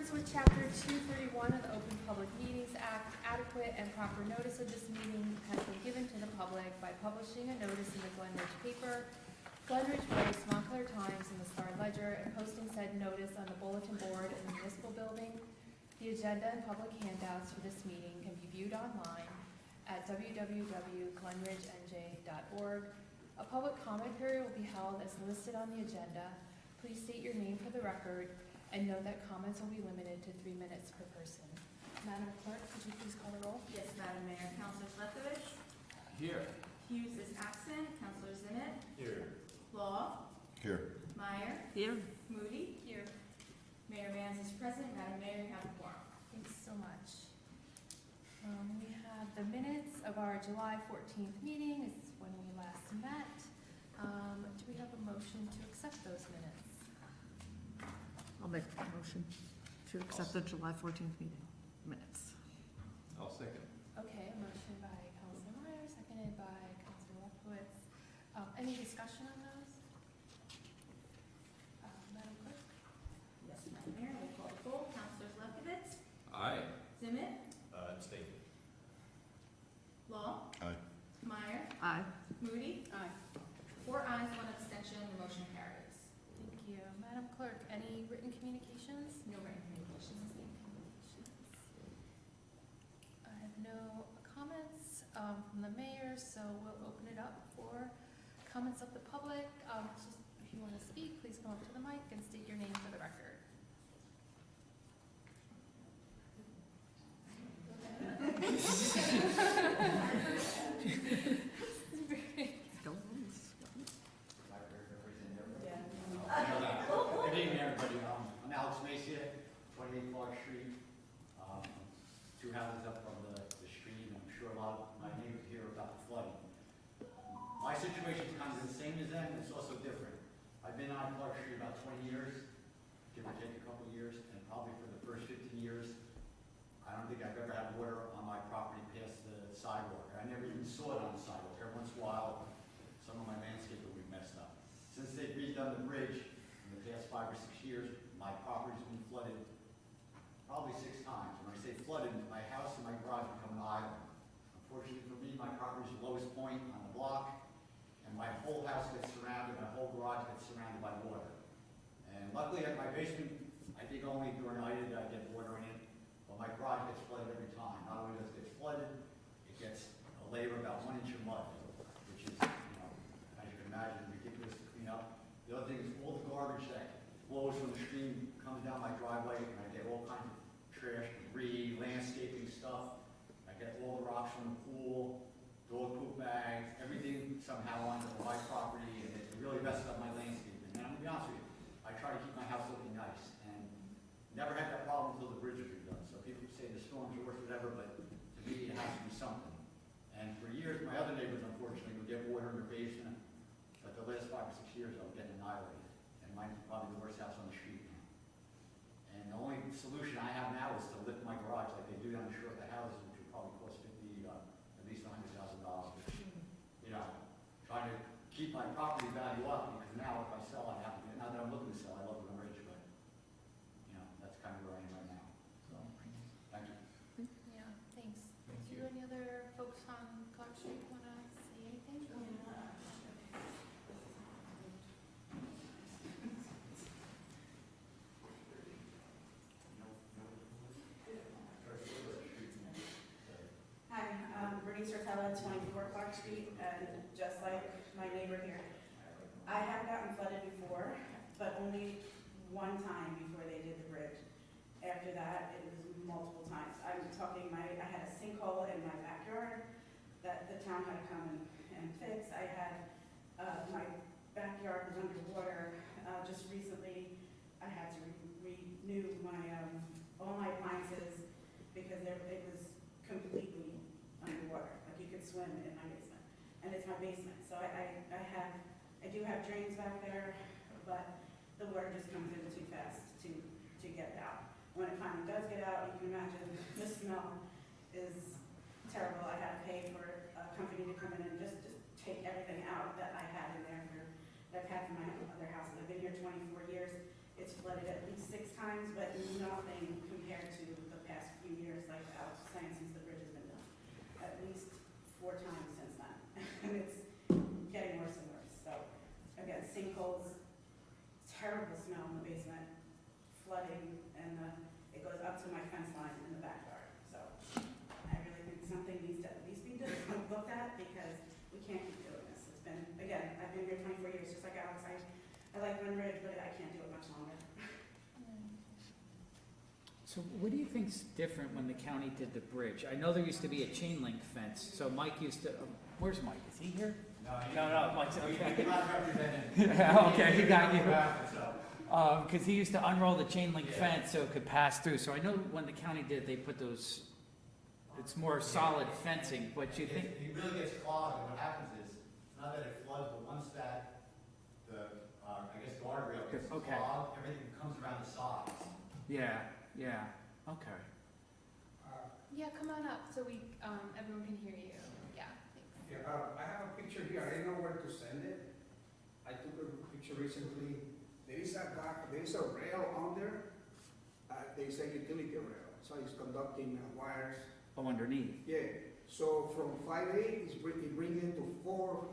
accordance with Chapter 231 of the Open Public Meetings Act, adequate and proper notice of this meeting has been given to the public by publishing a notice in the Glen paper, Glen Voice, Montclair Times, and the Star Ledger, and posting said notice on the bulletin board in the municipal building. The agenda and public handouts for this meeting can be viewed online at www.glenridgenj.org. A public comment period will be held as listed on the agenda. Please state your name for the record and note that comments will be limited to 3 minutes per person. Madam Clerk, could you please call the roll? Yes, Madam Mayor. Councilor Lefkovich? Here. Hughes is absent. Councilor Zimmett? Here. Law? Here. Meyer? Here. Moody? Here. Mayor Mans is present. Madam Mayor, you have the quorum. Thanks so much. We have the minutes of our July 14th meeting. It's when we last met. Do we have a motion to accept those minutes? I'll make a motion to accept the July 14th meeting minutes. I'll second. Okay, a motion by Councilor Meyer, seconded by Councilor Lefkowitz. Any discussion on those? Madam Clerk? Yes, Madam Mayor, we'll call the roll. Councilors Lefkovich? Aye. Zimmett? Abstain. Law? Aye. Meyer? Aye. Moody? Aye. 4 ayes, 1 abstention. The motion carries. Thank you. Madam Clerk, any written communications? No written communications. I have no comments from the mayor, so we'll open it up for comments of the public. Just if you want to speak, please come up to the mic and state your name for the record. Good evening, everybody. I'm Alex Macia, 28 Clark Street. Two houses up from the street, and I'm sure a lot of my neighbors hear about the flooding. My situation is kind of the same as them, it's also different. I've been on Clark Street about 20 years, give or take a couple of years, and probably for the first 15 years, I don't think I've ever had water on my property past the sidewalk. I never even saw it on the sidewalk. Every once in a while, some of my landscaping would be messed up. Since they've redone the bridge in the past 5 or 6 years, my property's been flooded probably 6 times. When I say flooded, my house and my garage become an island. Unfortunately for me, my property's the lowest point on the block, and my whole house gets surrounded, my whole garage gets surrounded by water. And luckily at my basement, I think only during night did I get water in it, but my garage gets flooded every time. Not only does it get flooded, it gets a layer of about 1 inch of mud, which is, as you can imagine, ridiculous to clean up. The other thing is all the garbage that flows from the stream comes down my driveway, and I get all kinds of trash, debris, landscaping stuff. I get all the rocks from the pool, dog poop bags, everything somehow onto my property, and it really messes up my landscaping. And I'm gonna be honest with you, I try to keep my house looking nice, and never had that problem until the bridge was redone. So people say the storms are worse, whatever, but to me, it has to be something. And for years, my other neighbors, unfortunately, would get water in their basement, but the last 5 or 6 years, I was getting annihilated. And mine's probably the worst house on the street now. And the only solution I have now is to lift my garage like they do down the shore of the houses, which would probably cost at least $100,000. Trying to keep my property value up, because now if I sell, I have to, not that I'm looking to sell, I love Glen Ridge, but, that's kind of where I am right now. So, thank you. Yeah, thanks. Do any other folks on Clark Street want to say anything? Hi, I'm Bernice Rotella, 24 Clark Street, and just like my neighbor here, I have gotten flooded before, but only one time before they did the bridge. After that, it was multiple times. I'm talking, I had a sinkhole in my backyard that the town had to come and fix. I had, my backyard was underwater. Just recently, I had to renew my, all my appliances because it was completely underwater. Like you could swim in my basement, and it's my basement. So I do have drains back there, but the water just comes in too fast to get it out. When it finally does get out, you can imagine the smell is terrible. I had to pay for a company to come in and just take everything out that I had in there that I've had from my other houses. I've been here 24 years, it's flooded at least 6 times, but nothing compared to the past few years, like Alex was saying, since the bridge has been done. At least 4 times since then, and it's getting worse and worse. So, again, sinkholes, terrible smell in the basement, flooding, and it goes up to my fence line in the backyard. So, I really think something needs to at least be done, looked at, because we can't keep doing this. It's been, again, I've been here 24 years, just like Alex. I like Glen Ridge, but I can't do it much longer. So what do you think's different when the county did the bridge? I know there used to be a chain link fence, so Mike used to, where's Mike? Is he here? No, Mike's, okay. Yeah, okay, he got you. Because he used to unroll the chain link fence so it could pass through. So I know when the county did, they put those, it's more solid fencing, but you think, It really gets clogged, and what happens is, it's not that it floods, but once that, I guess guardrail gets Okay. clogged, everything comes around the sides. yeah, okay. Yeah, come on up so everyone can hear you. Yeah, thanks. Yeah, I have a picture here, I didn't know where to send it. I took a picture recently, there is a rail on there, there is a utility rail, so it's conducting wires. Oh, underneath. Yeah, so from 5'8", it brings it to 4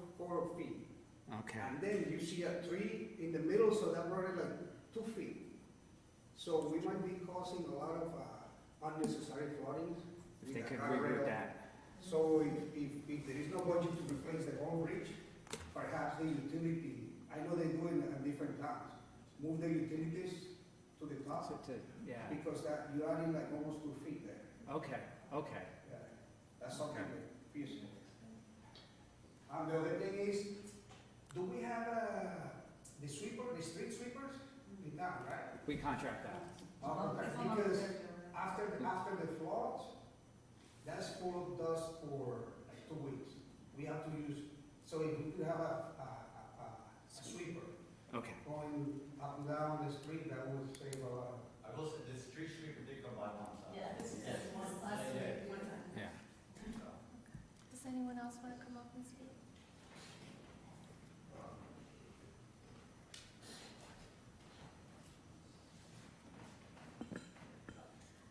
feet. Okay. And then you see a tree in the middle, so that brought it like 2 feet. So we might be causing a lot of unnecessary flooding. If they with could that reroute guardrail. that. So if there is no budget to replace the whole bridge, perhaps the utility, I know they do it at different times, move the utilities to the top, Yeah, because that, you're adding like almost 2 feet there. okay. Yeah, that's something Okay. that feasible. The other thing is, do we have the street sweepers in town, right? We contract that. Because after the floods, that's full of dust for like 2 weeks. We have to use, so if we could have a sweeper Okay. going up and down the street, that would save a lot. I will say, the street sweeper did come by once. Yeah, this is Yeah. last Yeah, week, one time. Yeah. Does anyone else want to come up and speak?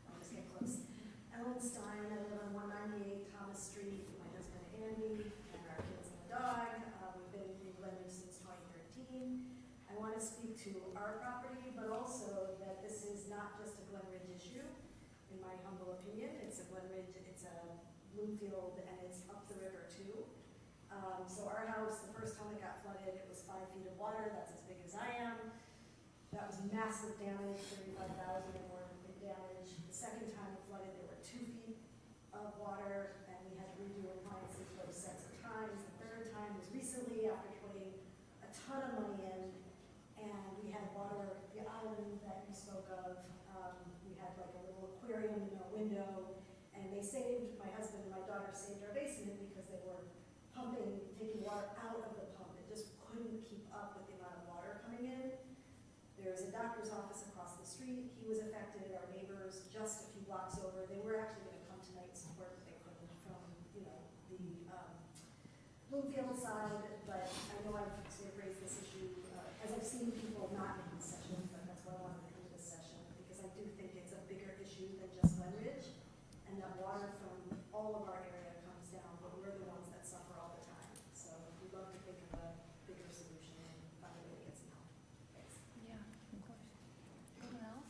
I'll just get close. Ellen Stein, I live on 198 Thomas Street with my husband Andy and our kids and the dog. We've been in Glen Ridge since 2013. I want to speak to our property, but also that this is not just a Glen Ridge issue, in my humble opinion. It's a Glen Ridge, it's a Bloomfield, and it's up the river too. So our house, the first time it got flooded, it was 5 feet of water. That's as big as I am. That was massive damage, 35,000 or more in damage. The second time it flooded, there were 2 feet of water, and we had to redo appliances those sets of times. The third time was recently, after putting a ton of money in, and we had water, the island that you spoke of, we had like a little aquarium in our window, and they saved, my husband and my daughter saved our basement because they were pumping, taking water out of the pump. It just couldn't keep up with the amount of water coming in. There's a doctor's office across the street. He was affected. Our neighbors just a few blocks over, they were actually going to come tonight to support, but they couldn't from, the Bloomfield side. But I know I've sort of raised this issue as I've seen people not in this session, but that's why I wanted to come to this session, because I do think it's a bigger issue than just Glen Ridge, and that water from all of our area comes down, but we're the ones that suffer all the time. So we'd love to think of a bigger solution and find a way to get some help. Thanks. Yeah, of course. Anyone else?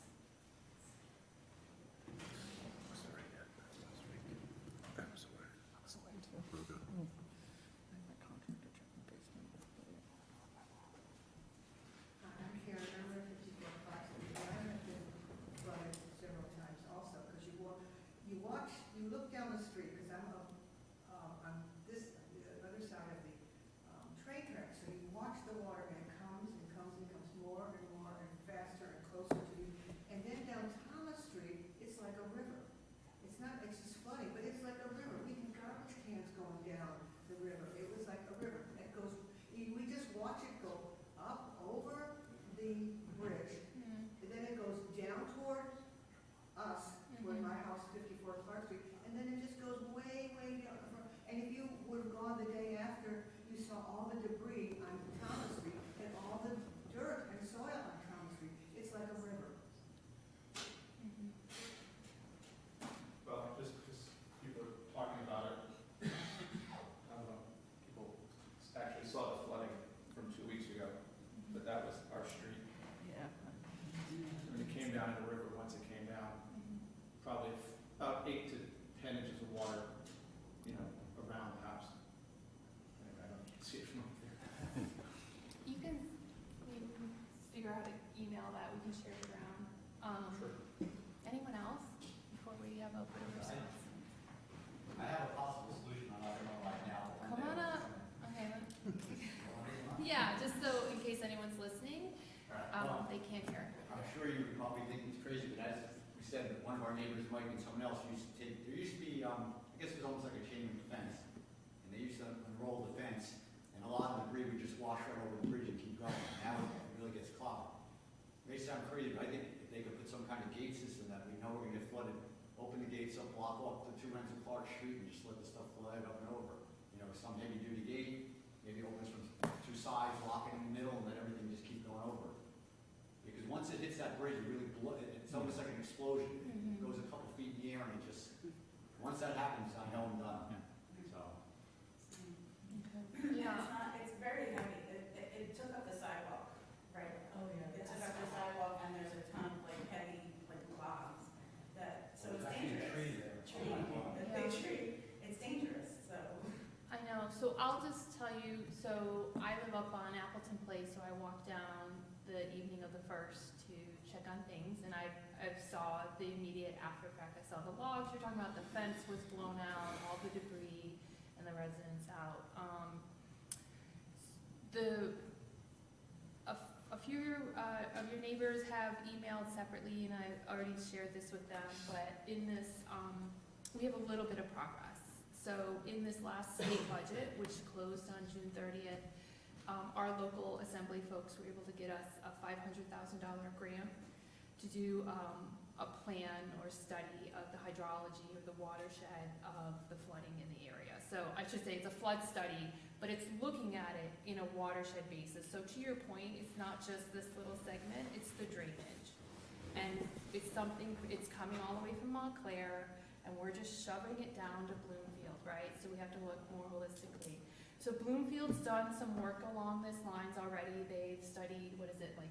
our neighbors, Mike and someone else, used to take, there used to be, I guess it was almost like a chain link fence. And they used to unroll the fence, and a lot of the debris would just wash right over the bridge and keep going. Now it really gets clogged. May sound crazy, but I think if they could put some kind of gate system that we know we're gonna get flooded, open the gates up, block off the two ends of Clark Street, and just let the stuff flood up and over. You know, some heavy duty gate, maybe opens from two sides, lock it in the middle, and let everything just keep going over. Because once it hits that bridge, it really it's almost like an explosion. It goes a couple feet in the air, and it just, once that happens, I know I'm done. So, Yeah. It's very heavy. It took up the sidewalk, right? Oh, yeah. It took up the sidewalk, and there's a ton of like heavy, like logs that, so it's dangerous. Tree, a big tree. It's dangerous, so. I know, so I'll just tell you, so I live up on Appleton Place, so I walk down the evening of the 1st to check on things, and I saw the immediate after effect. I saw the logs, you're talking about, the fence was blown out, all the debris, and the residents out. A few of your neighbors have emailed separately, and I already shared this with them, but in this, we have a little bit of progress. So in this last state budget, which closed on June 30th, our local assembly folks were able to get us a $500,000 grant to do a plan or study of the hydrology or the watershed of the flooding in the area. So I should say it's a flood study, but it's looking at it in a watershed basis. So to your point, it's not just this little segment, it's the drainage. And it's coming all the way from Montclair, and we're just shoving it down to Bloomfield, right? So we have to look more holistically. So Bloomfield's done some work along this lines already. They've studied, what is it, like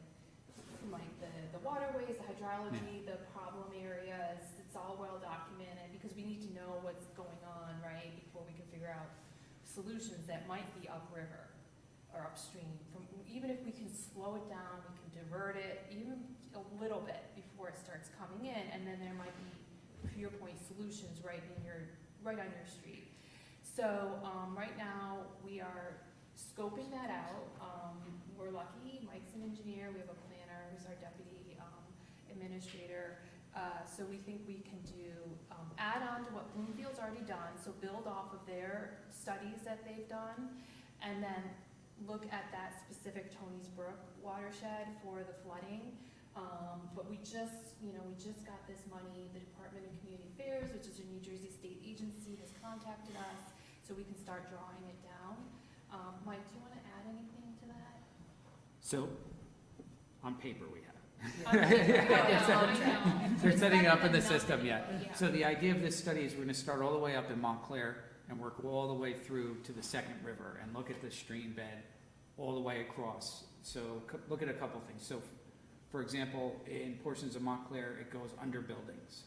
the waterways, the hydrology, the problem areas. It's all well documented because we need to know what's going on, right, before we can figure out solutions that might be upriver or upstream. Even if we can slow it down, we can divert it even a little bit before it starts coming in, and then there might be, to your point, solutions right on your street. So right now we are scoping that out. We're lucky, Mike's an engineer, we have a planner who's our deputy administrator. So we think we can do, add on to what Bloomfield's already done, so build off of their studies that they've done, and then look at that specific Tony's Brook watershed for the flooding. But we just got this money. The Department of Community Affairs, which is a New Jersey state agency, has contacted us, so we can start drawing it down. Mike, do you want to add anything to that? So, on paper we have. I know. They're setting up in the It's better system, than yeah. nothing, yeah. So the idea of this study is we're gonna start all the way up in Montclair and work all the way through to the second river and look at the stream bed all the way across. So look at a couple things. So for example, in portions of Montclair, it goes under buildings.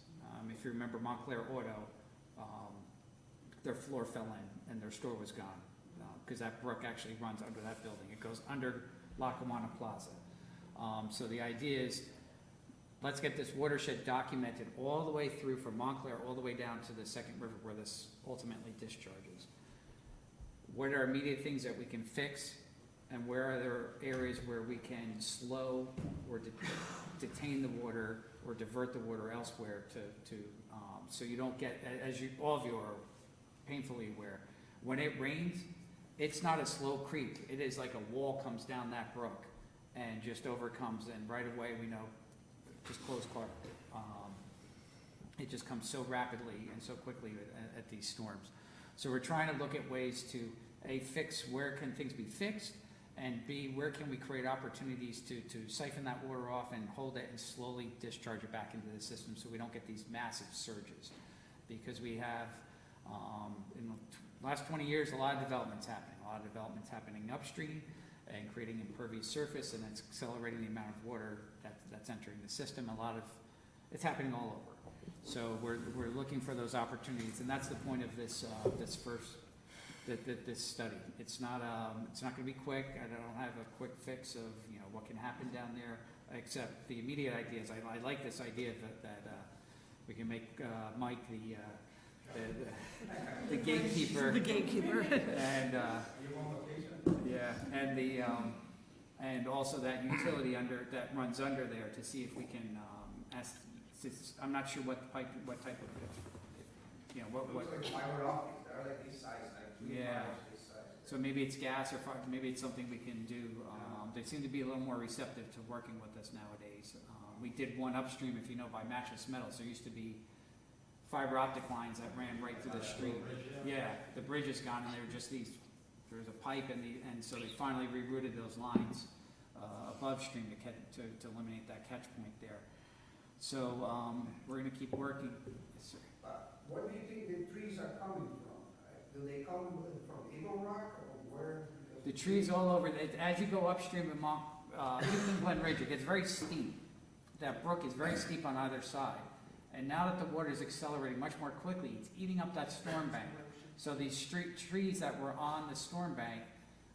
If you remember Montclair Auto, their floor fell in and their store was gone, because that brook actually runs under that building. It goes under Lackawanna Plaza. So the idea is, let's get this watershed documented all the way through from Montclair, all the way down to the second river where this ultimately discharges. What are immediate things that we can fix, and where are there areas where we can slow or detain the water or divert the water elsewhere so you don't get, as all of you are painfully aware, when it rains, it's not a slow creep. It is like a wall comes down that brook and just overcomes, and right away we know, just close Clark. It just comes so rapidly and so quickly at these storms. So we're trying to look at ways to, A, fix where can things be fixed, and B, where can we create opportunities to siphon that water off and hold it and slowly discharge it back into the system so we don't get these massive surges. Because we have, in the last 20 years, a lot of developments happening upstream and creating impervious surface, and it's accelerating the amount of water that's entering the system. It's happening all over. So we're looking for those opportunities, and that's the point of this this study. It's not going to be quick. I don't have a quick fix of what can happen down there, except the immediate ideas. I like this idea that we can make Mike the gatekeeper. The gatekeeper. And and also that utility that runs under there to see if we can I'm not sure what type of, you know, what. Looks like fiber optics, they're like this size, like two Yeah. wires this size. So maybe it's gas or maybe it's something we can do. They seem to be a little more receptive to working with us nowadays. We did one upstream, if you know, by Mattress Metals. There used to be fiber optic lines that ran right through the street. Yeah, the bridge is gone and there were just these, there was a pipe and so they finally rerouted those lines above stream to eliminate that catch point there. So we're gonna keep working. Yes, sir. Where do you think the trees are coming from? Do they come from Eagle Rock or where? The trees all over, as you go upstream in even Glen Ridge, it gets very steep. That brook is very steep on either side. And now that the water is accelerating much more quickly, it's eating up that storm bank. So these street trees that were on the storm bank,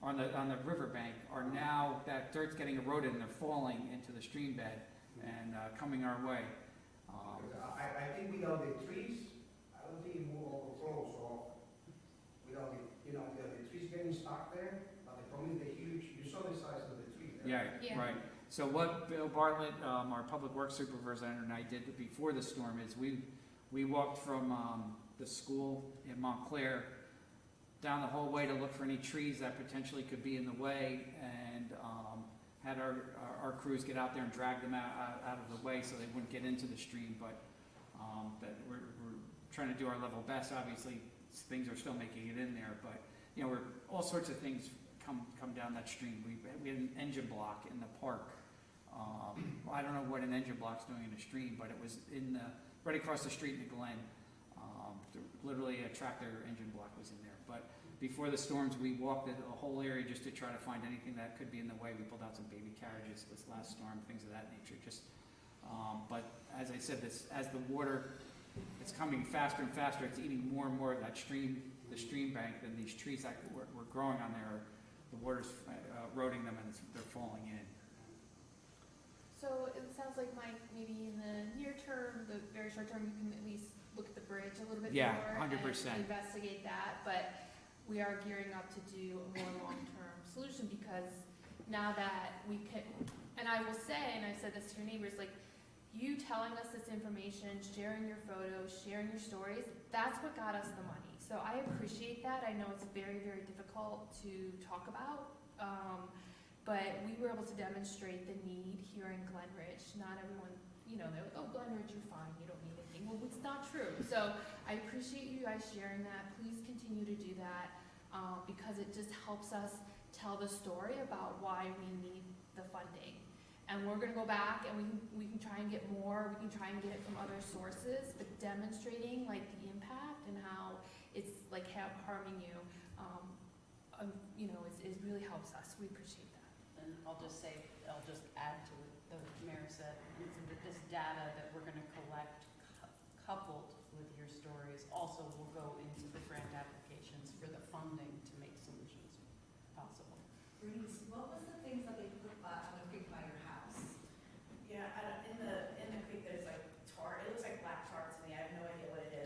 on the river bank, are now, that dirt's getting eroded and they're falling into the stream bed and coming our way. I think without the trees, I don't think it will overflow so often. Without the trees getting stuck there, but the problem is the huge, you saw the size of the tree there. Yeah. Right. So what Bill Bartlett, our public works supervisor, and I did before the storm is we walked from the school in Montclair down the whole way to look for any trees that potentially could be in the way, and had our crews get out there and drag them out of the way so they wouldn't get into the stream. But that we're trying to do our level best. Obviously, things are still making it in there, but you know, all sorts of things come down that stream. We had an engine block in the park. I don't know what an engine block's doing in the stream, but it was right across the street in Glen. Literally a tractor engine block was in there. But before the storms, we walked the whole area just to try to find anything that could be in the way. We pulled out some baby carriages this last storm, things of that nature. But as I said, as the water is coming faster and faster, it's eating more and more of that stream, the stream bank, than these trees that were growing on there. The water's eroding them and they're falling in. So it sounds like, Mike, maybe in the near term, the very short term, you can at least look at the bridge a little bit Yeah, more 100%. and investigate that. But we are gearing up to do a more long-term solution, because now that we can, and I will say, and I've said this to your neighbors, like, you telling us this information, sharing your photos, sharing your stories, that's what got us the money. So I appreciate that. I know it's very, very difficult to talk about, but we were able to demonstrate the need here in Glen Ridge. Not everyone, you know, they're like, oh, Glen Ridge, you're fine, you don't need anything. Well, it's not true. So I appreciate you guys sharing that. Please continue to do that, because it just helps us tell the story about why we need the funding. And we're gonna go back and we can try and get more, we can try and get it from other sources, but demonstrating like the impact and how it's like harming you, you know, is really helps us. We appreciate that. And I'll just add to what the mayor said, that this data that we're gonna collect, coupled with your stories, also will go into the grant applications for the funding to make solutions possible. Bernice, what was the things that they put on the creek by your house? Yeah, in the creek, there's like tar, it looks like black tar to me, I have no idea what it is.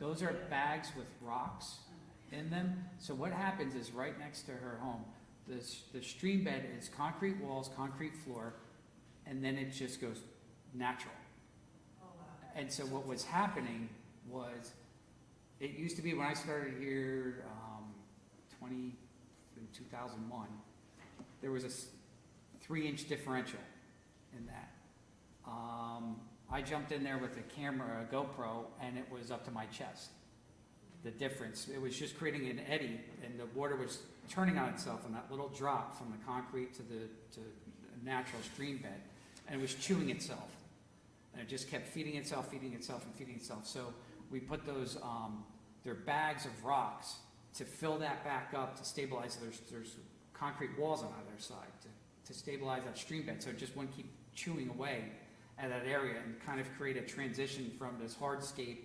Those are bags with rocks in them. So what happens is right next to her home, the stream bed is concrete walls, concrete floor, and then it just goes natural. Oh, wow. And so what was happening was, it used to be when I started here, in 2001, there was a 3-inch differential in that. I jumped in there with a camera, a GoPro, and it was up to my chest. The difference, it was just creating an eddy, and the water was turning on itself on that little drop from the concrete to the natural stream bed, and it was chewing itself. And it just kept feeding itself, feeding itself, and feeding itself. So we put those, they're bags of rocks to fill that back up, to stabilize. There's concrete walls on either side to stabilize that stream bed, so it just wouldn't keep chewing away at that area and kind of create a transition from this hardscape,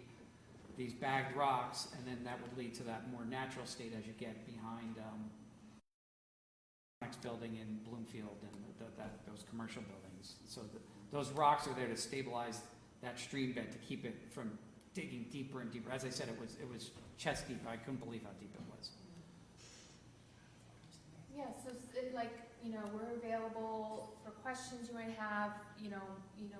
these bagged rocks, and then that would lead to that more natural state as you get behind next building in Bloomfield and those commercial buildings. So those rocks are there to stabilize that stream bed, to keep it from digging deeper and deeper. As I said, it was chest deep. I couldn't believe how deep it was. Yeah, so like we're available for questions you might have,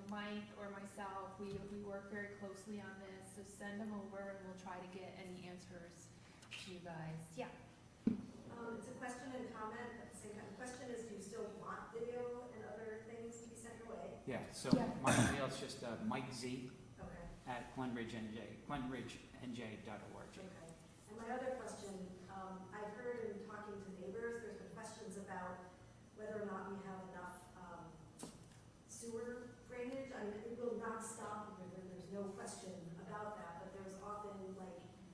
Mike or myself, we work very closely on this, so send them over and we'll try to get any answers to you guys. Yeah. It's a question and comment, at the same time. The question is, do you still want video and other things to be sent your way? Yeah, so Yeah. my email's just Mike Z Okay. at glenridgenj.org. Okay. And my other question, I've heard in talking to neighbors, there's been questions about whether or not we have enough sewer drainage. I mean, it will not stop the river, there's no question about that, but there's often,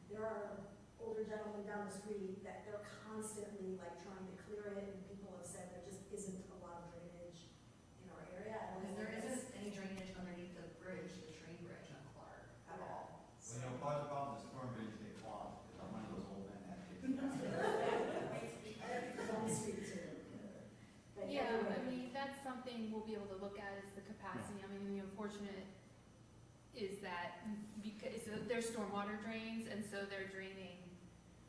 there are older gentlemen down the street that they're constantly, trying to clear it, and people have said there just isn't a lot of drainage in our area. I don't know Because there if it's- isn't any drainage underneath the bridge, the train bridge on Clark at all. Well, part of the problem is storm drains get clogged, because I'm one of those old men that gets. On the street too. But Yeah, anyway. that's something we'll be able to look at is the capacity. The unfortunate is that because there's stormwater drains, and so they're draining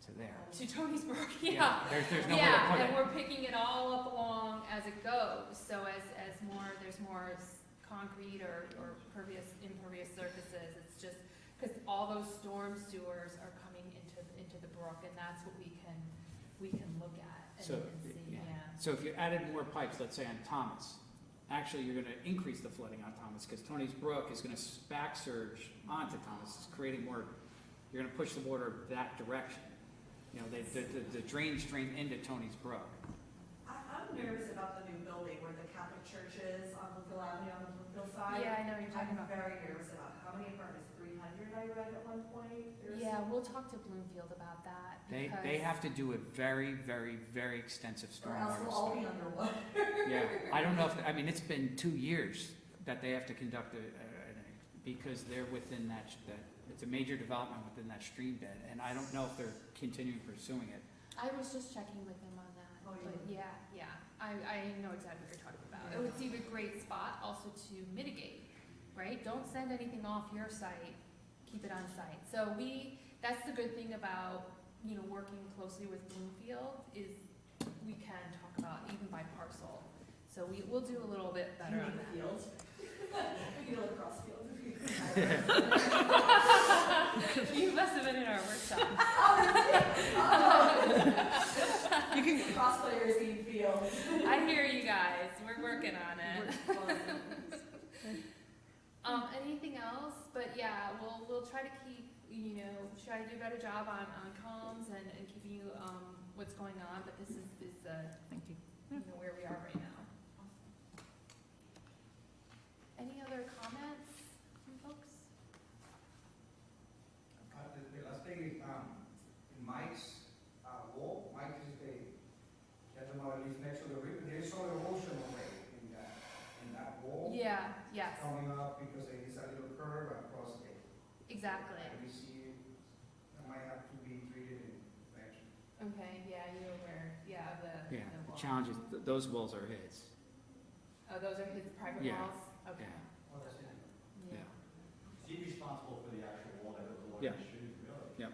To there. to Tony's Brook, yeah. There's nowhere to Yeah, put and it. we're picking it all up along as it goes, so there's more concrete or impervious surfaces, it's just, because all those storm sewers are coming into the brook, and that's what we can look at So, and see, yeah. yeah. So if you added more pipes, let's say on Thomas, actually you're gonna increase the flooding on Thomas, because Tony's Brook is gonna back surge onto Thomas, it's creating more, you're gonna push the water that direction. The drains drain into Tony's Brook. I'm nervous about the new building where the Catholic church is on Bloomfield Avenue, on the Bloomfield side. Yeah, I know what you're talking about. I'm very nervous about how many apartments, 300 I read at one point? Yeah, we'll talk to Bloomfield about that, They because have to do a very, very, very extensive Or else stormwater we'll all study. be underwater. Yeah, I don't know it's been 2 years that they have to conduct because they're within it's a major development within that stream bed, and I don't know if they're continuing pursuing it. I was just checking with them on that, Oh, but yeah, I know exactly what you're talking about. It would seem a great spot also to mitigate, right? Don't send anything off your site, keep it on site. So that's the good thing about, working closely with Bloomfield is we can talk about even by parcel. So we'll do a little bit better on that. Fields. We can look across fields if you You must have been in our workshop. You can cross players in fields. I hear you guys, we're working on it. Anything else? But yeah, we'll try to keep, try to do a better job on comms and keeping you, what's going on, but this is Thank you. where we are right now. Any other comments from folks? The last thing is, in Mike's wall, Mike is I don't know, at least next to the river, there is some erosion already in that wall. Yeah, yes, Coming up because there is a little curve across it. exactly. And we see it might have to be treated in eventually. Okay, yeah, you're aware, of the. Yeah, the the wall. challenge is, those walls are his. Oh, those are his private Yeah, walls? Okay. Oh, that's it. Yeah. Is he responsible for the actual wall that goes along Yeah. the street, really? Yeah.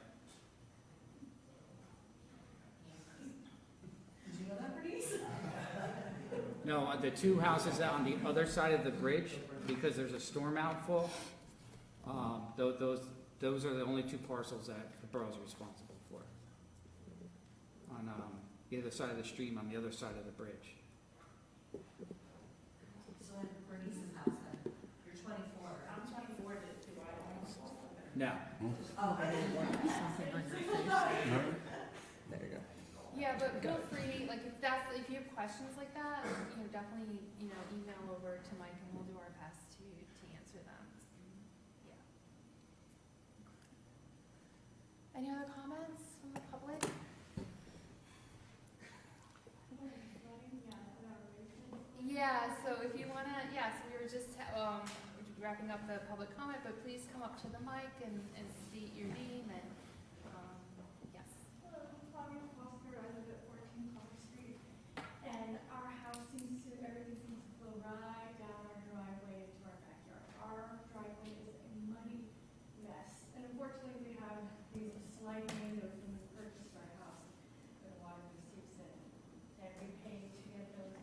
Did you know that, Bernice? No, the two houses on the other side of the bridge, because there's a storm outfall, those are the only two parcels that the borough's responsible for. On, the other side of the stream, on the other side of the bridge. So at Bernice's house then, you're 24. I'm 24, do I almost? No, Oh, I didn't want to. Something on your face. There you go. Yeah, but feel free, if you have questions like that, definitely, email over to Mike and we'll do our best to answer them. Yeah. Any other comments from the public? Yeah, so if you wanna, so we were just, wrapping up the public comment, but please come up to the mic and state your name and, yes. Hello, Claudia Foster, I live at 14 Clark Street, and our house everything seems to flow right down our driveway to our backyard. Our driveway is a muddy mess, and unfortunately we have these sliding windows when we purchased our house, where the water just seeps in, and we pay to get those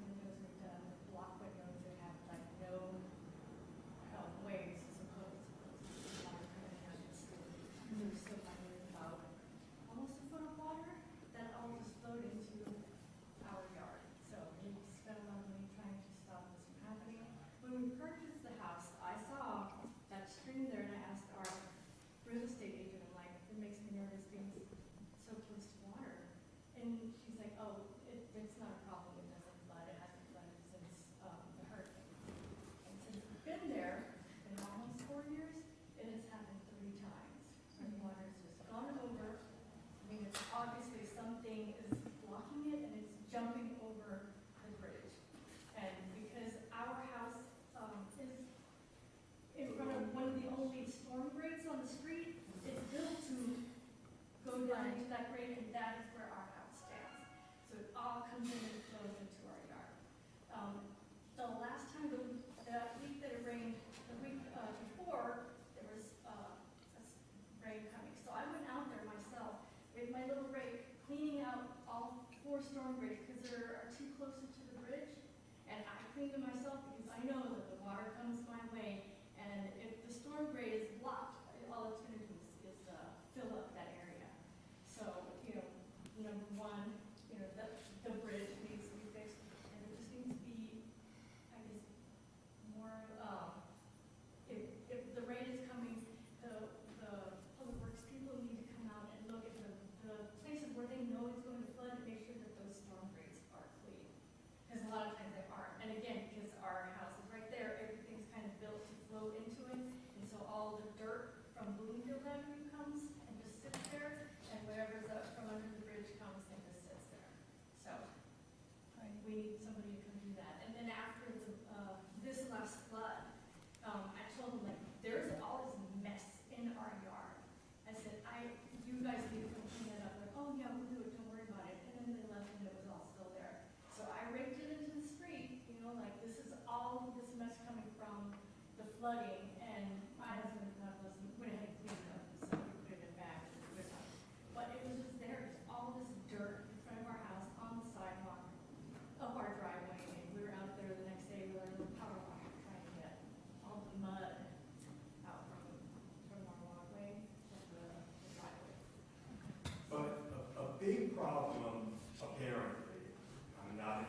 that grade, and that is where our house stands. So it all comes in and flows into our yard. The last time, that week that it rained, the week before, there was rain coming. So I went out there myself with my little rake, cleaning out all 4 storm drains, because there are 2 closer to the bridge. And I cleaned them myself because I know that the water comes my way, and if the storm drain is blocked, all it's gonna do is fill up that area. So, number one, the bridge needs to be fixed, and it just needs to be, I guess, more, if the rain is coming, the public works people need to come out and look at the places where they know it's going to flood and make sure that those storm drains are clean. Because a lot of times they aren't. And again, because our house is right there, everything's kind of built to flow into it. And so all the dirt from Bloomfield Avenue comes and just sits there, and whatever's up from under the bridge comes and just sits there. So we need somebody to come do that. And then after this last flood, I told them, like, there's all this mess in our yard. I said, you guys need to come clean that up. Like, oh yeah, we'll do it, don't worry about it. And then they left and it was all still there. So I raked it into the street, like, this is all this mess coming from the flooding, and my husband went ahead and cleaned it up, so we put it in bags and put it up. But it was just there, just all this dirt in front of our house, on the sidewalk of our driveway, and we were out there the next day with our little power washer trying to get all the mud out from our walkway, from the driveway. But a big problem, apparently, I'm not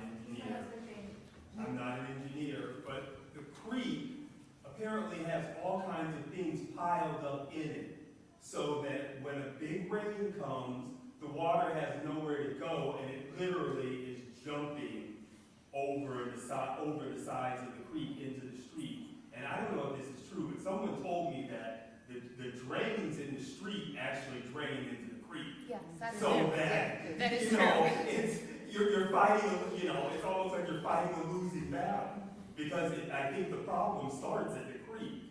an engineer, but the creek apparently has all kinds of things piled up in it, so that when a big rain comes, the water has nowhere to go, and it literally is jumping over the sides of the creek into the street. And I don't know if this is true, but someone told me that the drains in the street actually drain into the creek. Yes, that is So true. that is you're fighting, it's almost like you're fighting a losing battle, because I think the problem starts at the creek.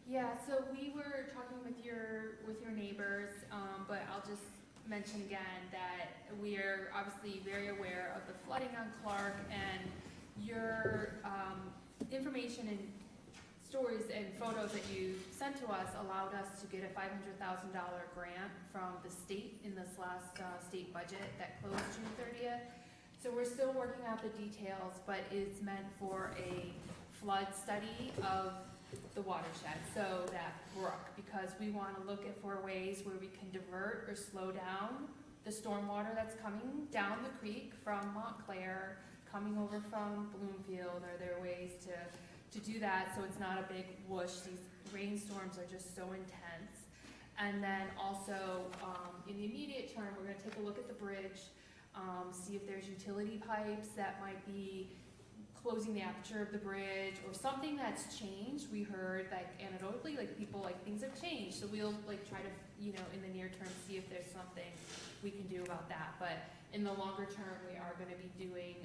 Yeah, so we were talking with your neighbors, but I'll just mention again that we are obviously very aware of the flooding on Clark, and your information and stories and photos that you sent to us allowed us to get a $500,000 grant from the state in this last state budget that closed June 30th. So we're still working out the details, but it's meant for a flood study of the watershed, so that brook, because we want to look for ways where we can divert or slow down the stormwater that's coming down the creek from Montclair, coming over from Bloomfield. Are there ways to do that so it's not a big whoosh? These rainstorms are just so intense. And then also, in the immediate term, we're going to take a look at the bridge, see if there's utility pipes that might be closing the aperture of the bridge, or something that's changed. We heard, like, anecdotally, like, people, like, things have changed, so we'll, like, try to, in the near term, see if there's something we can do about that. But in the longer term, we are going to be doing,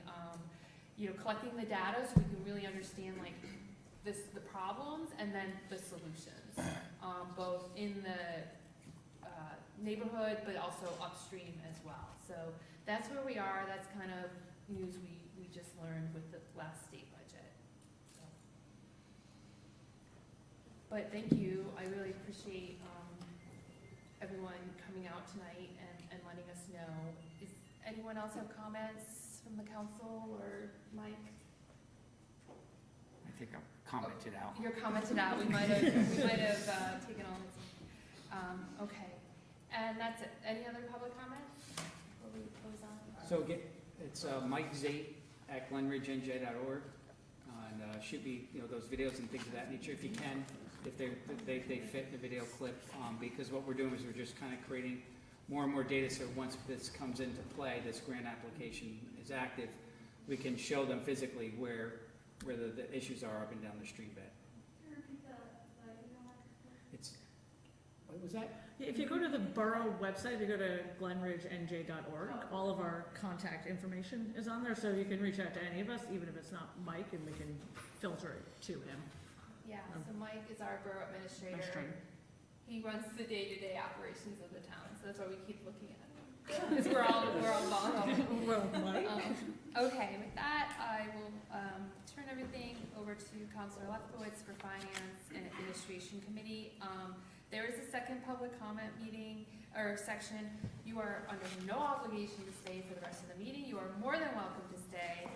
collecting the data so we can really understand, like, the problems and then the solutions, both in the neighborhood, but also upstream as well. So that's where we are. That's kind of news we just learned with the last state budget. So. But thank you. I really appreciate everyone coming out tonight and letting us know. Does anyone else have comments from the council or Mike? I think I'm commented out. You're commented out. We might have taken all this. Okay. And that's it. Any other public comments before we close on? So it's Mike Zate at glenridgenj.org, and should be, those videos and things of that nature, if you can, if they fit the video clip, because what we're doing is we're just kind of creating more and more data, so once this comes into play, this grant application is active, we can show them physically where the issues are up and down the street bed. Can you repeat the email? It's, what was that? If you go to the borough website, if you go to glenridgenj.org, all of our contact information is on there, so you can reach out to any of us, even if it's not Mike, and we can filter it to him. Yeah, so Mike is our borough administrator. He runs the day-to-day operations of the town, so that's why we keep looking at him. Because we're all involved. Well, Mike? Okay, with that, I will turn everything over to Counselor Lefkowitz for Finance and Administration Committee. There is a second public comment meeting, or section. You are under no obligation to stay for the rest of the meeting. You are more than welcome to stay,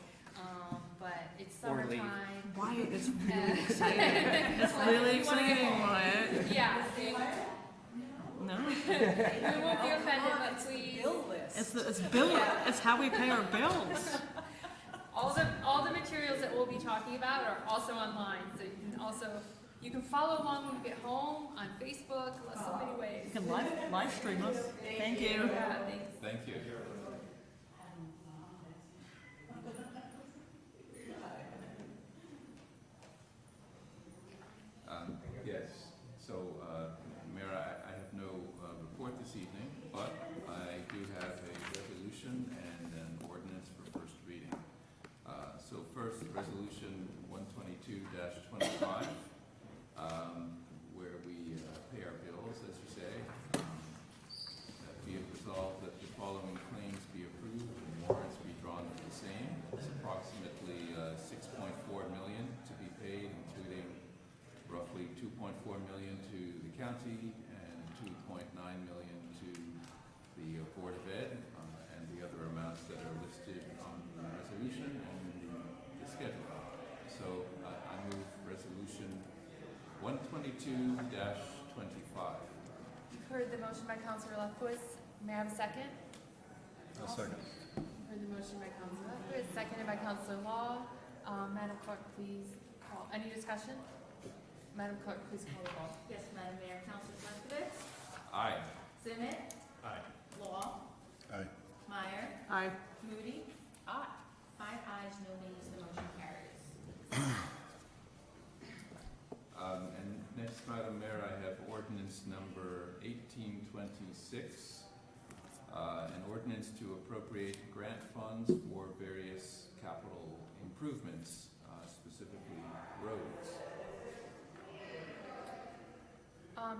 but it's Or leave. summertime. Wyatt, it's really exciting. It's really exciting, Wyatt. Yeah. No? We won't be offended, but please. It's how we pay our bills. All the materials that we'll be talking about are also online, so you can follow along when you get home on Facebook, so many ways. You can live stream us. Thank you. Yeah, thanks. Thank you. Yes, so, Mayor, I have no report this evening, but I do have a resolution and an ordinance for first reading. So first, Resolution 122-25, where we pay our bills, as you say. That be it resolved that the following claims be approved and warrants be drawn for the same. It's approximately $6.4 million to be paid, including roughly $2.4 million to the county and $2.9 million to the Board of Ed, and the other amounts that are listed on the resolution and the schedule. So I move Resolution 122-25. You've heard the motion by Counselor Lefkowitz. May I have a second? I'll second. Heard the motion by Counselor Lefkowitz, seconded by Counselor Law. Madam Clerk, please call. Any discussion? Madam Clerk, please call the roll. Yes, Madam Mayor, Councilors Lefkowitz, Aye. Zimmett, Aye. Law, Aye. Meyer, Aye. Moody. Aye. 5 ayes, no nays, the motion carries. And next, Madam Mayor, I have ordinance number 1826, an ordinance to appropriate grant funds for various capital improvements, specifically roads.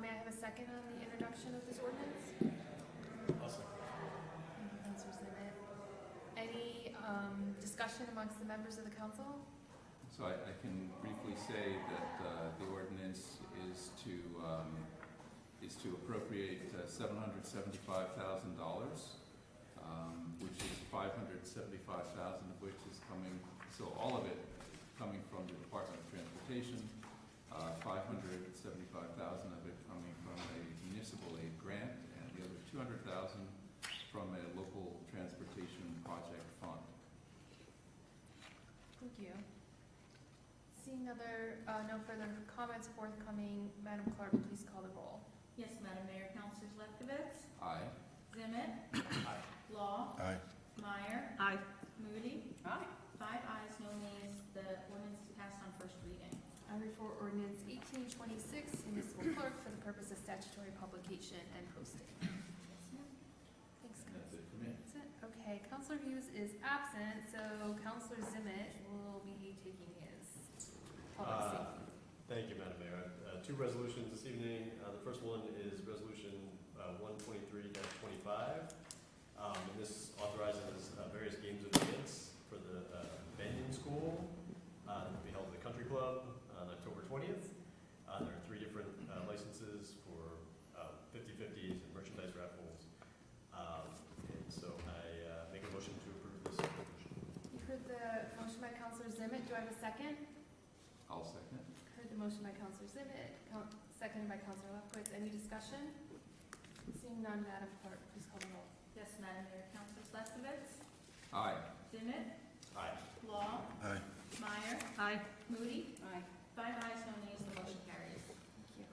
May I have a second on the introduction of this ordinance? I'll second. Thank you, Counselor Zimmett. Any discussion amongst the members of the council? So I can briefly say that the ordinance is to appropriate $775,000, which is $575,000 of which is coming, so all of it coming from the Department of Transportation, $575,000 of it coming from a municipal aid grant, and the other $200,000 from a local transportation project fund. Thank you. Seeing no further comments forthcoming, Madam Clerk, please call the roll. Yes, Madam Mayor, Councilors Lefkowitz, Aye. Zimmett, Aye. Law, Aye. Meyer, Aye. Moody. Aye. 5 ayes, no nays, the ordinance is passed on first reading. I refer ordinance 1826, municipal clerk, for the purpose of statutory publication and posting. Thanks, That's guys. it for me. That's it. Okay, Counselor Hughes is absent, so Counselor Zimmett will be taking his public safety. Thank you, Madam Mayor. Two resolutions this evening. The first one is Resolution 123-25. And this authorizes various games of events for the Benyon School that will be held at the Country Club on October 20th. There are 3 different licenses for 50/50s and merchandise raffles. And so I make a motion to approve this resolution. You heard the motion by Counselor Zimmett. Do I have a second? I'll second. Heard the motion by Counselor Zimmett, seconded by Counselor Lefkowitz. Any discussion? Seeing none, Madam Clerk, please call the roll. Yes, Madam Mayor, Councilors Lefkowitz, Aye. Zimmett, Aye. Law, Aye. Meyer, Aye. Moody. Aye. 5 ayes, no nays, the motion carries. Thank you.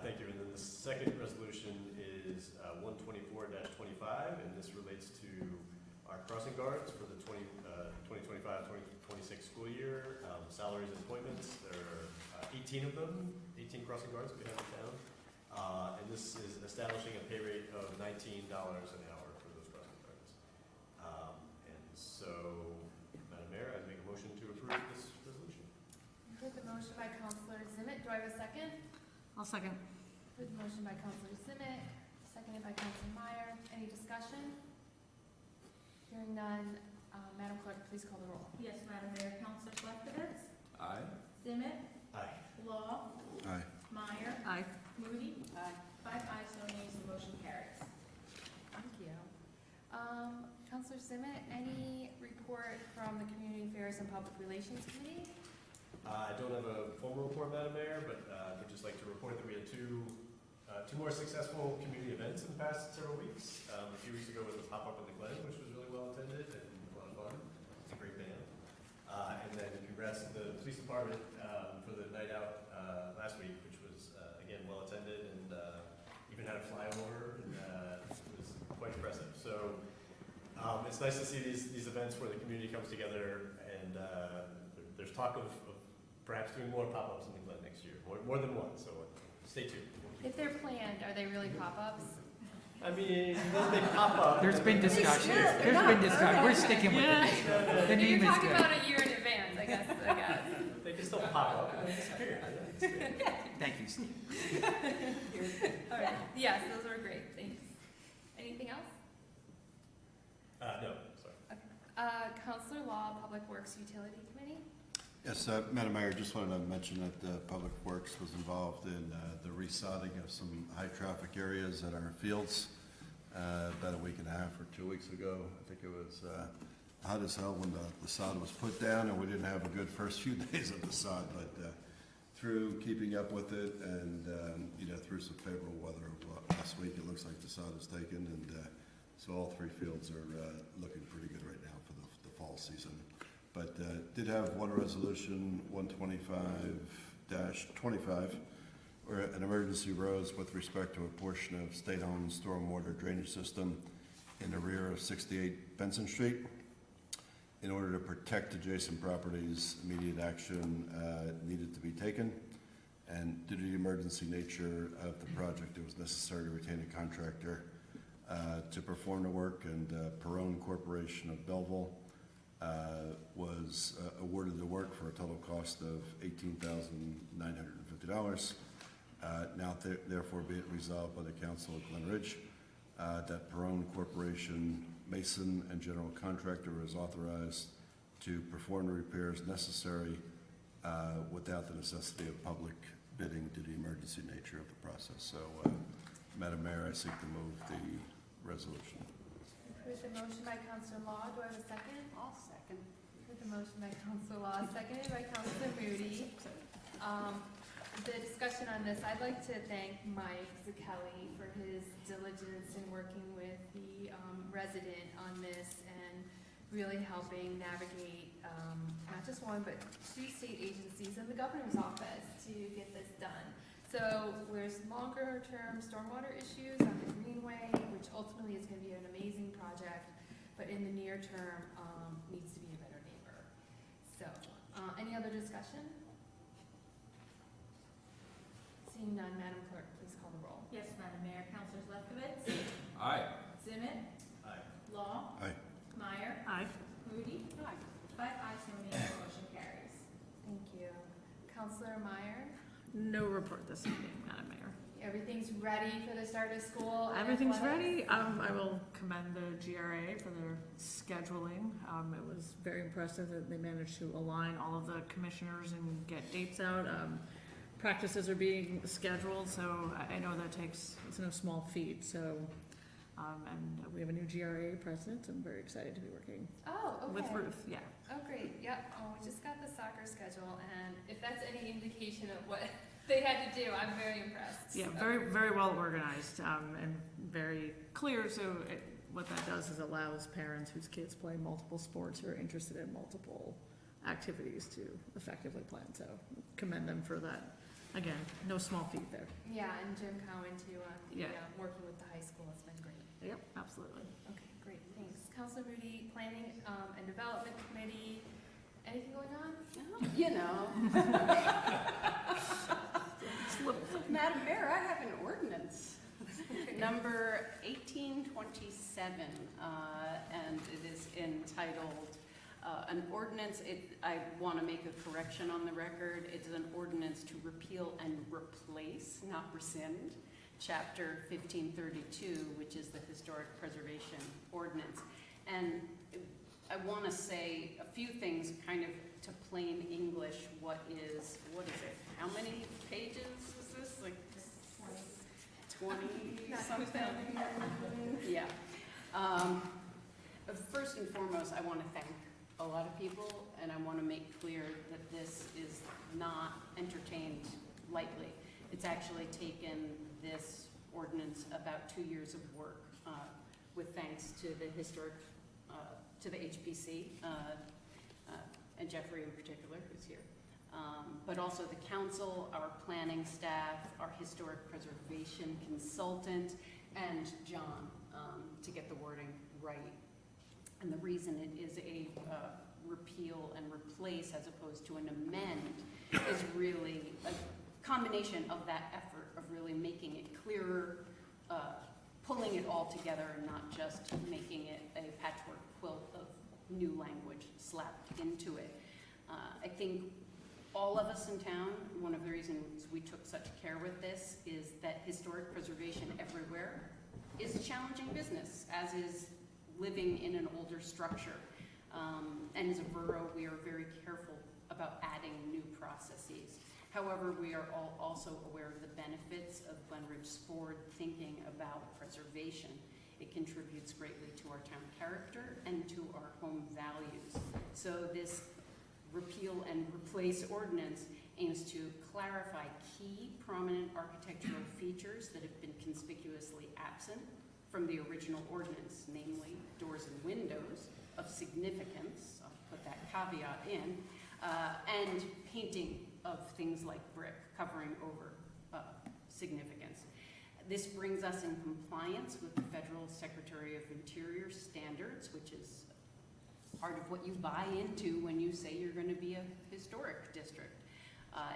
Thank you. And then the second resolution is 124-25, and this relates to our crossing guards for the 2025-2026 school year. Salaries and appointments, there are 18 of them, 18 crossing guards we have in town. And this is establishing a pay rate of $19 an hour for those crossing guards. And so, Madam Mayor, I make a motion to approve this resolution. You heard the motion by Counselor Zimmett. Do I have a second? I'll second. With motion by Counselor Simic, seconded by Counselor Meyer. Any discussion? Hearing none, Madam Clerk, please call the roll. Yes, Madam Mayor. Counselor Lefkowitz? Aye. Simic? Aye. Law? Aye. Meyer? Aye. Moody? Aye. 5 ayes, no nays, the motion carries. Thank you. Counselor Simic, any report from the Community Affairs and Public Relations Committee? I don't have a formal report, Madam Mayor, but I would just like to report that we had two more successful community events in the past several weeks. A few weeks ago was the pop-up in the Glen, which was really well attended and a lot of fun. It's a great band. And then congrats to the police department for the night out last week, which was again well attended and even had a flyover, and it was quite impressive. So it's nice to see these events where the community comes together, and there's talk of perhaps doing more pop-ups in the Glen next year, more than one. So stay tuned. If they're planned, are they really pop-ups? I mean, they pop up. There's been discussion. We're sticking with it. The name You're is talking good. about a year in advance, I guess. They can still pop up and then disappear. Thank you, Steve. All right. Yes, those were great. Thanks. Anything else? No, sorry. Counselor Law, Public Works Utility Committee? Yes, Madam Mayor, just wanted to mention that Public Works was involved in the resodding of some high-traffic areas at our fields about a week and a half or 2 weeks ago. I think it was hot as hell when the sod was put down, and we didn't have a good first few days of the sod, but through keeping up with it and through some favorable weather last week, it looks like the sod is taken, and so all three fields are looking pretty good right now for the fall season. But did have one resolution, 125-25, or an emergency rose with respect to a portion of state-owned stormwater drainage system in the rear of 68 Benson Street. In order to protect adjacent properties, immediate action needed to be taken. And due to the emergency nature of the project, it was necessary to retain a contractor to perform the work, and Perone Corporation of Belleville was awarded the work for a total cost of $18,950. Now therefore be it resolved by the Council of Glen Ridge that Perone Corporation Mason and General Contractor is authorized to perform the repairs necessary without the necessity of public bidding due to the emergency nature of the process. So, Madam Mayor, I seek to move the resolution. With the motion by Counselor Law, do I have a second? I'll second. With the motion by Counselor Law, seconded by Counselor Moody. The discussion on this, I'd like to thank Mike Zucchelli for his diligence in working with the resident on this and really helping navigate not just one, but two state agencies and the governor's office to get this done. So there's longer term stormwater issues on the Greenway, which ultimately is going to be an amazing project, but in the near term needs to be a better neighbor. So any other discussion? Seeing none, Madam Clerk, please call the roll. Yes, Madam Mayor. Counselors Lefkowitz? Aye. Simic? Aye. Law? Aye. Meyer? Aye. Moody? Aye. 5 ayes, no nays, the motion carries. Thank you. Counselor Meyer, No report this evening, Madam Mayor. everything's ready for the start of school? and Everything's athletics? ready. I will commend the GRA for their scheduling. It was very impressive that they managed to align all of the commissioners and get dates out. Practices are being scheduled, so I know it's no small feat. So, and we have a new GRA president. I'm very excited to be working Oh, okay. with Ruth. Yeah. Oh, great. Yep. Oh, we just got the soccer schedule, and if that's any indication of what they had to do, I'm very impressed. Yeah, So- very, very well organized, and very clear. So what that does is allows parents whose kids play multiple sports or are interested in multiple activities to effectively plan. So commend them for that. Again, no small feat there. Yeah, and Jim Cowan too, Yeah. working with the high school has been great. Yep, absolutely. Okay, great, thanks. Counselor Moody, Planning and Development Committee, anything going on? You know. Madam Mayor, I have an ordinance, number 1827, and it is entitled An ordinance, I want to make a correction on the record. It's an ordinance to repeal and replace, not rescind, Chapter 1532, which is the Historic Preservation Ordinance. And I want to say a few things kind of to plain English. What is it? How many pages is this? Like 20 something? Yeah. First and foremost, I want to thank a lot of people, and I want to make clear that this is not entertained lightly. It's actually taken this ordinance about 2 years of work, with thanks to the historic, to the HPC, and Jeffrey in particular, who's here. But also the council, our planning staff, our historic preservation consultant, and John, to get the wording right. And the reason it is a repeal and replace as opposed to an amend is really a combination of that effort of really making it clearer, pulling it all together and not just making it a patchwork quilt of new language slapped into it. I think all of us in town, one of the reasons we took such care with this is that historic preservation everywhere is a challenging business, as is living in an older structure. And as a borough, we are very careful about adding new processes. However, we are all also aware of the benefits of Glen Ridge's forward thinking about preservation. It contributes greatly to our town character and to our home values. So this repeal and replace ordinance aims to clarify key prominent architectural features that have been conspicuously absent from the original ordinance, namely doors and windows of significance, I'll put that caveat in, and painting of things like brick covering over significance. This brings us in compliance with the Federal Secretary of Interior standards, which is part of what you buy into when you say you're going to be a historic district.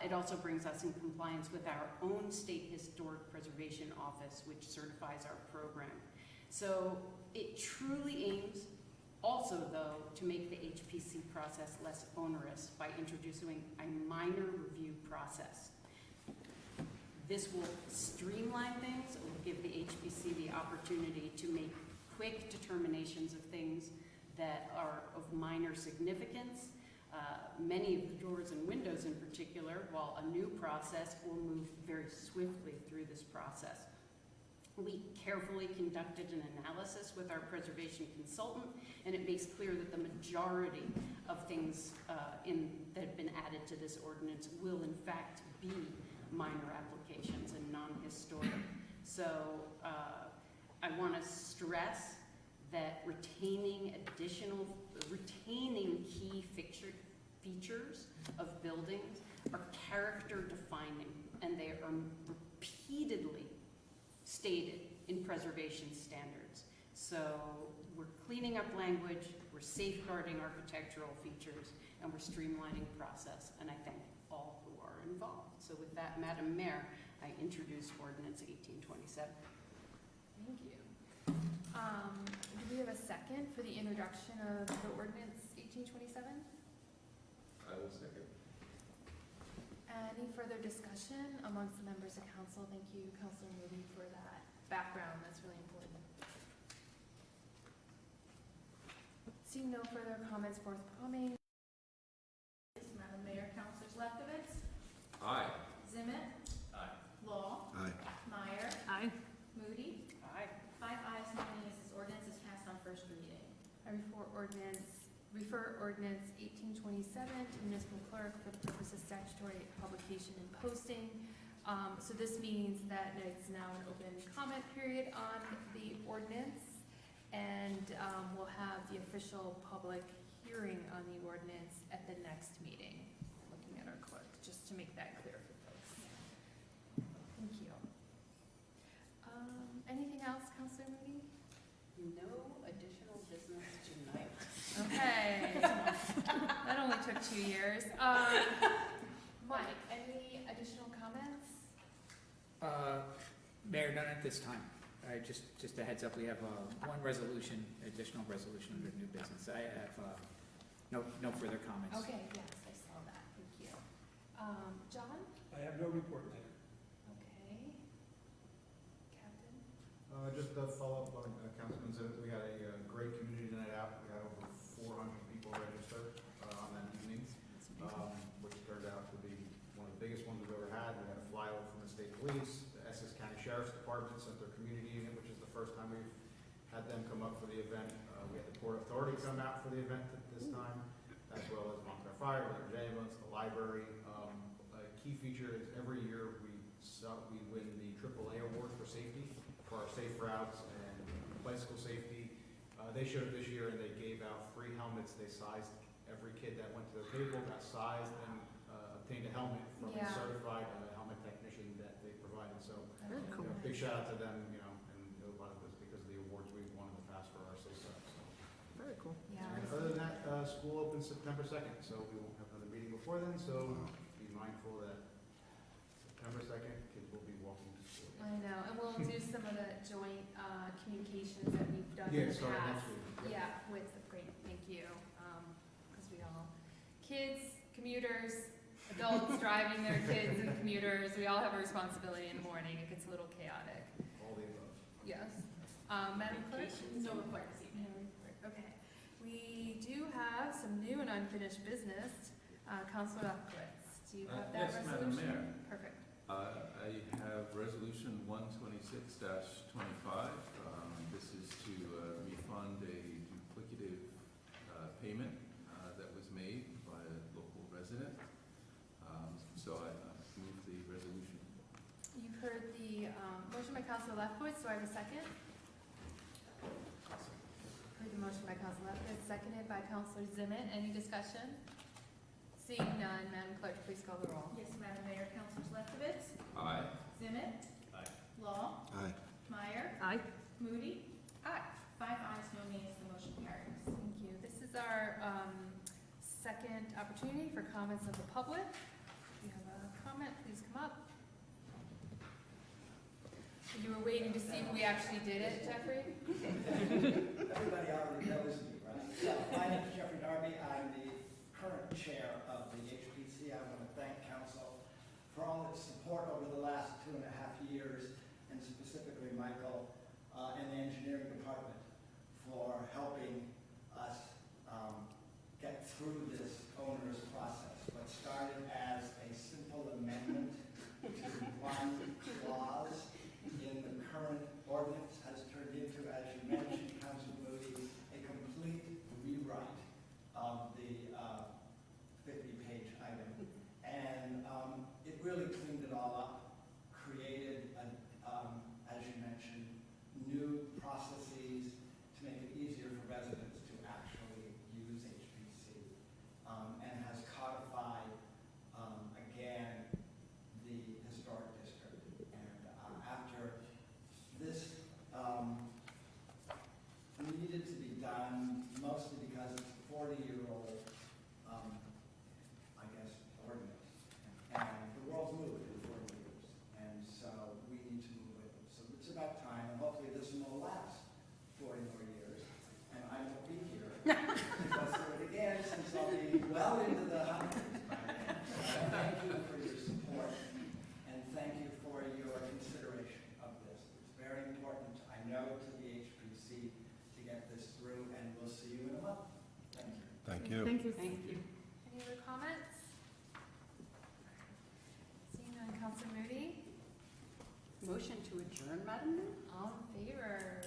It also brings us in compliance with our own state historic preservation office, which certifies our program. So it truly aims also, though, to make the HPC process less onerous by introducing a minor review process. This will streamline things. It will give the HPC the opportunity to make quick determinations of things that are of minor significance. Many of the doors and windows in particular, while a new process, will move very swiftly through this process. We carefully conducted an analysis with our preservation consultant, and it makes clear that the majority of things that have been added to this ordinance will in fact be minor applications and non-historic. So I want to stress that retaining key features of buildings are character defining, and they are repeatedly stated in preservation standards. So we're cleaning up language, we're safeguarding architectural features, and we're streamlining process, and I thank all who are involved. So with that, Madam Mayor, I introduce Ordinance 1827. Thank you. Do we have a second for the introduction of the ordinance 1827? I will second. Any further discussion amongst the members of council? Thank you, Councilor Moody, for that background. That's really important. Seeing no further comments forthcoming. Madam Mayor, Councilors Lefkowitz, Aye. Zimmett, Aye. Law, Aye. Meyer, Aye. Moody. Aye. 5 ayes, no nays. This ordinance is passed on first reading. I refer ordinance 1827 to municipal clerk for the purpose of statutory publication and posting. So this means that it's now an open comment period on the ordinance, and we'll have the official public hearing on the ordinance at the next meeting. Looking at our clerk, just to make that clear for folks. Thank you. Anything else, Councilor Moody? No additional business tonight. Okay. That only took 2 years. Mike, any additional comments? Mayor, none at this time. Just a heads up, we have one resolution, additional resolution under new business. I have No further comments. Okay, yes, I saw that, thank you. John? I have no report, Mayor. Okay. Captain? Just to follow up on Councilman's, we had a great community night out. We had over 400 people register on that evening, which turned out to be one of the biggest ones we've ever had. We had a flyover from the state police, the Essex County Sheriff's Department sent their community unit, which is the first time we've had them come up for the event. We had the Port Authority come out for the event at this time, as well as Montclair Fire, Rangers Ambulance, the library. A key feature is every year we win the AAA award for safety, for our safe routes and bicycle safety. They showed it this year and they gave out free helmets. They sized every kid that went to their table, got sized and obtained a helmet from a certified helmet technician that they provided. So Very cool. big shout out to them, and a lot of it was because of the awards we've won in the past for our safe routes. So. Very cool. Yeah. And other than that, school opens September 2nd, so we won't have another meeting before then. So be mindful that September 2nd, kids will be walking to school. I know, and we'll do some of the joint communications that we've done in Yeah, the starting past. next week. Yeah, with the great, thank you, because we all, kids, commuters, adults driving their kids and commuters, we all have a responsibility in the morning, it gets a little chaotic. All the above. Yes. Madam Clerk? No report this evening. No report, okay. We do have some new and unfinished business. Councilor Lefkowitz, do you have that Yes, Madam resolution? Mayor. Perfect. I have Resolution 126-25. This is to refund a duplicative payment that was made by a local resident. So I move the resolution. You've heard the motion by Councilor Lefkowitz, do I have a second? Heard the motion by Councilor Lefkowitz, seconded by Councilor Zimmett. Any discussion? Seeing none, Madam Clerk, please call the roll. Yes, Madam Mayor, Councilors Lefkowitz, Aye. Zimmett. Aye. Law. Aye. Meyer. Aye. Moody. Aye. 5 ayes, no nays, the motion carries. Thank you. This is our second opportunity for comments of the public. If you have a comment, please come up. You were waiting to see if we actually did it, Jeffrey? Everybody already knows me, right? So, my name is Jeffrey Darby. I'm the current chair of the HPC. I want to thank council for all its support over the last 2.5 years, and specifically Michael and the engineering department for helping us get through this onerous process. What started as a simple amendment to one clause in the current ordinance has turned into, as you mentioned, Councilor Moody, a complete rewrite of the 50-page item. And it really cleaned it all up, created, as you mentioned, new processes to make it easier for residents to actually use HPC, and has codified, again, the historic district. And after this needed to be done, mostly because it's a 40-year-old, I guess, ordinance. And the world's moved in 40 years, and so we need to move with it. So it's about time, and hopefully this one will last 40 more years, and I won't be here to go through it again, since I'll be well into the hundreds by then. So thank you for your support, and thank you for your consideration of this. It's very important, I know, to the HPC to get this through, and we'll see you in a month. Thank you. Thank you. Thank you. Thank you. Any other comments? Seeing none, Councilor Moody? Motion to adjourn, Madam Mayor? All in favor?